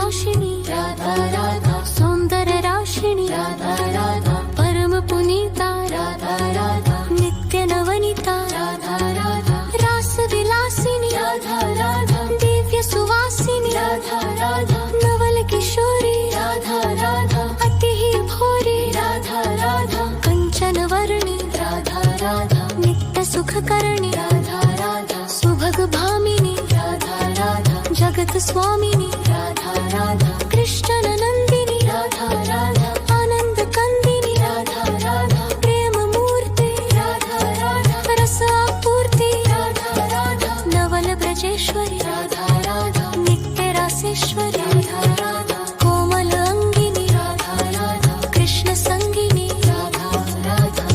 नाशिनी राधा राधा, सौंदर्य राशिनी राधा राधा, परम पुनीता राधा राधा, नित्य नवनीता राधा राधा, रास विलासिनी राधा राधा, दिव्य सुवासिनी राधा राधा, नवल किशोरी राधा राधा, अति ही भोरी राधा राधा, कंचन वर्णी राधा राधा, नित्य सुखकरणी राधा राधा, सुभग भामिनी राधा राधा, जगत स्वामिनी राधा राधा, कृष्ण नंदिनी राधा राधा, आनंद कंदिनी राधा राधा, प्रेम मूर्ति राधा राधा, रस आपूर्ति राधा राधा, नवल ब्रजेश्वरी राधा राधा, नित्य रासेश्वरी राधा राधा, कोमल अंगिनी राधा राधा, कृष्ण संगिनी राधा राधा।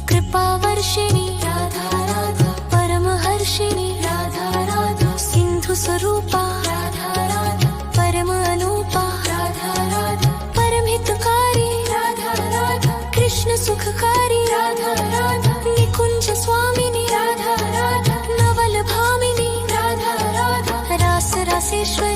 कृपावर्षिणी राधा राधा, परमहर्षिणी राधा राधा, सिंधु स्वरूपा राधा राधा, परम अनूपा राधा राधा, परमहितकारी राधा राधा, कृष्ण सुखकारी राधा राधा, निकुंज स्वामिनी राधा राधा, नवल भामिनी राधा राधा, रास रसेश्वरी